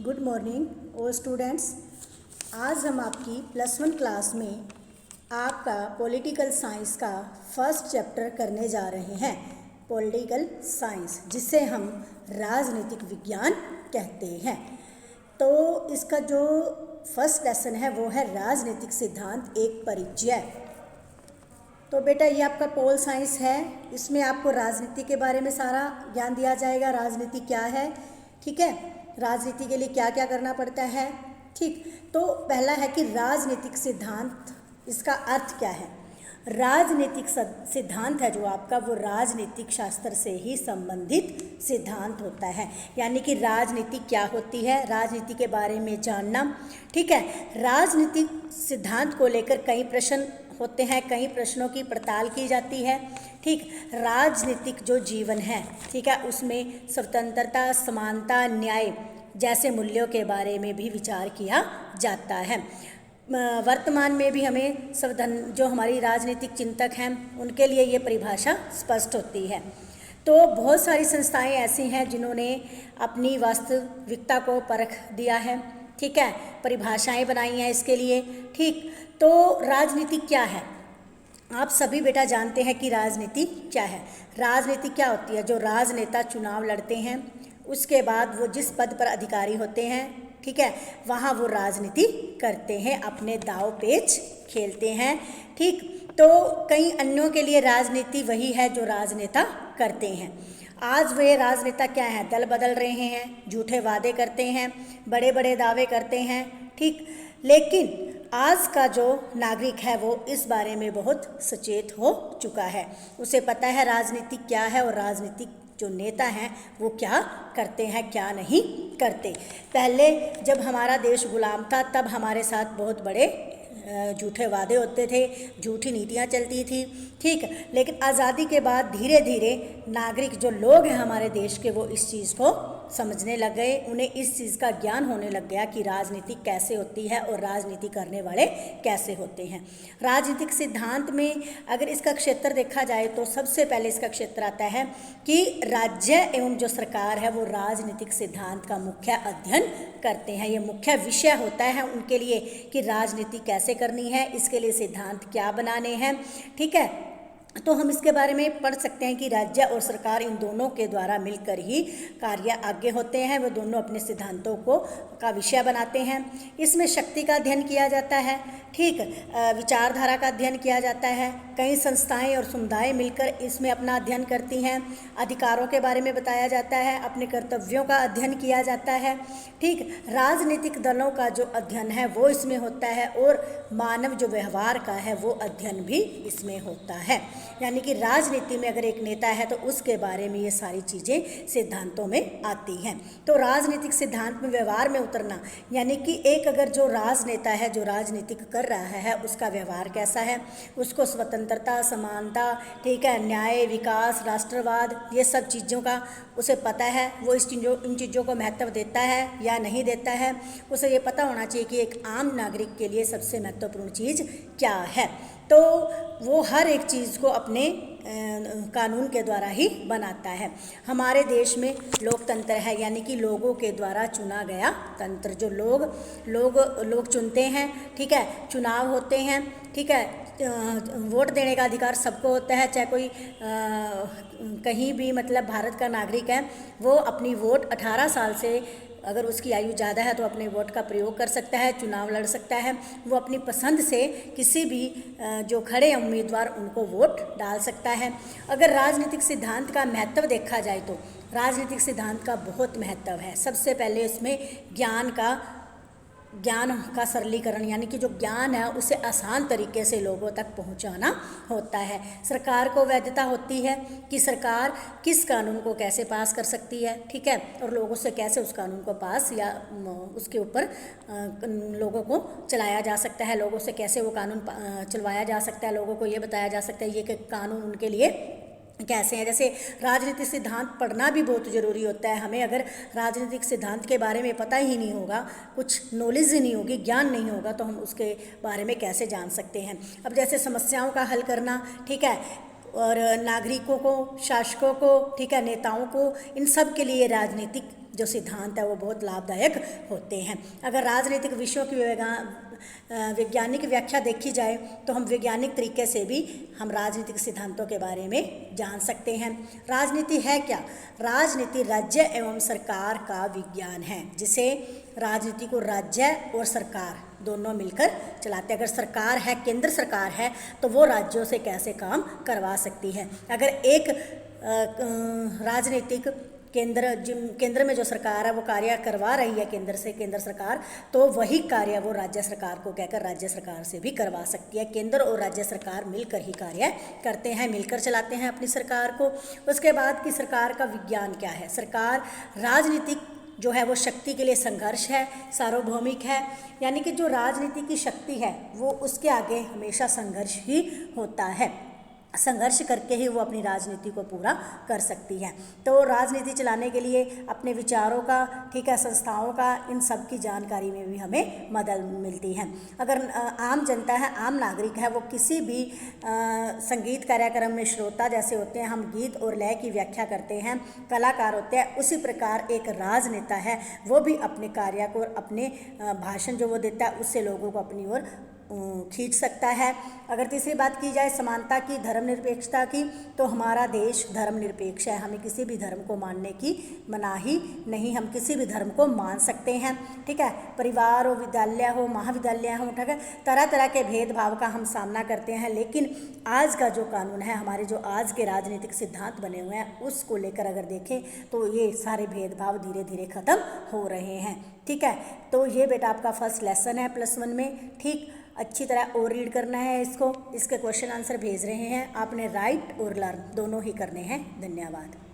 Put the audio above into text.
Good morning ओ students. आज हम आपकी +1 क्लास में आपका पॉलिटिकल साइंस का फर्स्ट चैप्टर करने जा रहे हैं। पॉलिटिकल साइंस जिसे हम राजनीतिक विज्ञान कहते हैं। तो इसका जो फर्स्ट लेसन है वो है राजनीतिक सिद्धांत एक परिचय। तो बेटा ये आपका पोल साइंस है, इसमें आपको राजनीति के बारे में सारा ज्ञान दिया जाएगा। राजनीति क्या है, ठीक है, राजनीति के लिए क्या क्या करना पड़ता है। ठीक, तो पहला है कि राजनीतिक सिद्धांत, इसका अर्थ क्या है। राजनीतिक सिद्धांत है जो आपका, वो राजनीतिक शास्त्र से ही संबंधित सिद्धांत होता है। यानी कि राजनीति क्या होती है, राजनीति के बारे में जानना। ठीक है, राजनीतिक सिद्धांत को लेकर कई प्रश्न होते हैं, कई प्रश्नों की पड़ताल की जाती है। ठीक, राजनीतिक जो जीवन है, ठीक है, उसमें स्वतंत्रता, समानता, न्याय जैसे मूल्यों के बारे में भी विचार किया जाता है। वर्तमान में भी हमें जो हमारी राजनीतिक चिंतक हैं उनके लिए ये परिभाषा स्पष्ट होती है। तो बहुत सारी संस्थाएं ऐसी हैं जिन्होंने अपनी वास्तविकता को परख दिया है, ठीक है, परिभाषाएं बनाई हैं इसके लिए। ठीक, तो राजनीति क्या है, आप सभी बेटा जानते हैं कि राजनीति क्या है। राजनीति क्या होती है, जो राजनेता चुनाव लड़ते हैं, उसके बाद वो जिस पद पर अधिकारी होते हैं, ठीक है, वहाँ वो राजनीति करते हैं, अपने दाव पेच खेलते हैं। ठीक, तो कई अन्यों के लिए राजनीति वही है जो राजनेता करते हैं। आज वे राजनेता क्या हैं, दल बदल रहे हैं, झूठे वादे करते हैं, बड़े बड़े दावे करते हैं। ठीक, लेकिन आज का जो नागरिक है वो इस बारे में बहुत सचेत हो चुका है। उसे पता है राजनीति क्या है और राजनीतिक जो नेता हैं वो क्या करते हैं, क्या नहीं करते। पहले जब हमारा देश गुलाम था तब हमारे साथ बहुत बड़े झूठे वादे होते थे, झूठी नीतियाँ चलती थी। ठीक, लेकिन आज़ादी के बाद धीरे धीरे नागरिक जो लोग हैं हमारे देश के, वो इस चीज़ को समझने लग गए, उन्हें इस चीज़ का ज्ञान होने लग गया कि राजनीति कैसे होती है और राजनीति करने वाले कैसे होते हैं। राजनीतिक सिद्धांत में अगर इसका क्षेत्र देखा जाए तो सबसे पहले इसका क्षेत्र आता है कि राज्य एवं जो सरकार है वो राजनीतिक सिद्धांत का मुख्य अध्ययन करते हैं। ये मुख्य विषय होता है उनके लिए कि राजनीति कैसे करनी है, इसके लिए सिद्धांत क्या बनाने हैं। ठीक है, तो हम इसके बारे में पढ़ सकते हैं कि राज्य और सरकार इन दोनों के द्वारा मिलकर ही कार्य आगे होते हैं, वो दोनों अपने सिद्धांतों का विषय बनाते हैं। इसमें शक्ति का अध्ययन किया जाता है, ठीक, विचारधारा का अध्ययन किया जाता है। कई संस्थाएं और समुदाय मिलकर इसमें अपना अध्ययन करती हैं। अधिकारों के बारे में बताया जाता है, अपने कर्तव्यों का अध्ययन किया जाता है। ठीक, राजनीतिक दलों का जो अध्ययन है वो इसमें होता है और मानव जो व्यवहार का है वो अध्ययन भी इसमें होता है। यानी कि राजनीति में अगर एक नेता है तो उसके बारे में ये सारी चीज़ें सिद्धांतों में आती हैं। तो राजनीतिक सिद्धांत में व्यवहार में उतरना, यानी कि एक अगर जो राजनेता है जो राजनीतिक कर रहा है उसका व्यवहार कैसा है, उसको स्वतंत्रता, समानता, ठीक है, न्याय, विकास, राष्ट्रवाद, ये सब चीज़ों का उसे पता है, वो इन चीज़ों को महत्व देता है या नहीं देता है। उसे ये पता होना चाहिए कि एक आम नागरिक के लिए सबसे महत्वपूर्ण चीज़ क्या है। तो वो हर एक चीज़ को अपने कानून के द्वारा ही बनाता है। हमारे देश में लोकतंत्र है, यानी कि लोगों के द्वारा चुना गया तंत्र, जो लोग चुनते हैं। ठीक है, चुनाव होते हैं, ठीक है, वोट देने का अधिकार सबको होता है, चाहे कोई कहीं भी मतलब भारत का नागरिक है, वो अपनी वोट 18 साल से अगर उसकी आयु ज़्यादा है तो अपने वोट का प्रयोग कर सकता है, चुनाव लड़ सकता है। वो अपनी पसंद से किसी भी जो खड़े उम्मीदवार उनको वोट डाल सकता है। अगर राजनीतिक सिद्धांत का महत्व देखा जाए तो राजनीतिक सिद्धांत का बहुत महत्व है। सबसे पहले इसमें ज्ञान का सरलीकरण, यानी कि जो ज्ञान है उसे आसान तरीके से लोगों तक पहुंचाना होता है। सरकार को वैधता होती है कि सरकार किस कानून को कैसे पास कर सकती है, ठीक है, और लोगों से कैसे उस कानून को पास या उसके ऊपर लोगों को चलाया जा सकता है, लोगों से कैसे वो कानून चलवाया जा सकता है, लोगों को ये बताया जा सकता है ये कि कानून उनके लिए कैसे हैं। जैसे राजनीतिक सिद्धांत पढ़ना भी बहुत ज़रूरी होता है। हमें अगर राजनीतिक सिद्धांत के बारे में पता ही नहीं होगा, कुछ नॉलेज ही नहीं होगी, ज्ञान नहीं होगा, तो हम उसके बारे में कैसे जान सकते हैं। अब जैसे समस्याओं का हल करना, ठीक है, और नागरिकों को, शासकों को, ठीक है, नेताओं को, इन सब के लिए राजनीतिक जो सिद्धांत है वो बहुत लाभदायक होते हैं। अगर राजनीतिक विषयों की वैज्ञानिक व्याख्या देखी जाए तो हम वैज्ञानिक तरीके से भी हम राजनीतिक सिद्धांतों के बारे में जान सकते हैं। राजनीति है क्या? राजनीति राज्य एवं सरकार का विज्ञान है, जिसे राजनीति को राज्य और सरकार दोनों मिलकर चलाते हैं। अगर सरकार है, केंद्र सरकार है, तो वो राज्यों से कैसे काम करवा सकती है। अगर एक राजनीतिक केंद्र में जो सरकार है वो कार्य करवा रही है केंद्र से, केंद्र सरकार, तो वही कार्य वो राज्य सरकार को कहकर राज्य सरकार से भी करवा सकती है। केंद्र और राज्य सरकार मिलकर ही कार्य करते हैं, मिलकर चलाते हैं अपनी सरकार को। उसके बाद की सरकार का विज्ञान क्या है? सरकार राजनीतिक जो है वो शक्ति के लिए संघर्ष है, सार्वभौमिक है, यानी कि जो राजनीति की शक्ति है वो उसके आगे हमेशा संघर्ष ही होता है। संघर्ष करके ही वो अपनी राजनीति को पूरा कर सकती है। तो राजनीति चलाने के लिए अपने विचारों का, ठीक है, संस्थाओं का, इन सब की जानकारी में भी हमें मदद मिलती है। अगर आम जनता है, आम नागरिक है, वो किसी भी संगीत कार्यक्रम में श्रोता जैसे होते हैं, हम गीत और लय की व्याख्या करते हैं, कलाकार होते हैं, उसी प्रकार एक राजनेता है वो भी अपने कार्य को, अपने भाषण जो वो देता है उससे लोगों को अपनी ओर खींच सकता है। अगर तीसरी बात की जाए समानता की, धर्मनिरपेक्षता की, तो हमारा देश धर्मनिरपेक्ष है। हमें किसी भी धर्म को मानने की मनाही नहीं, हम किसी भी धर्म को मान सकते हैं, ठीक है। परिवार हो, विद्यालय हो, महाविद्यालय हो, ठीक है, तरह तरह के भेदभाव का हम सामना करते हैं, लेकिन आज का जो कानून है, हमारे जो आज के राजनीतिक सिद्धांत बने हुए हैं, उसको लेकर अगर देखें तो ये सारे भेदभाव धीरे धीरे ख़त्म हो रहे हैं, ठीक है। तो ये बेटा आपका फर्स्ट लेसन है +1 में, ठीक। अच्छी तरह और रीड करना है इसको, इसके क्वेश्चन आंसर भेज रहे हैं, आपने राइट और लर्न दोनों ही करने हैं। धन्यवाद।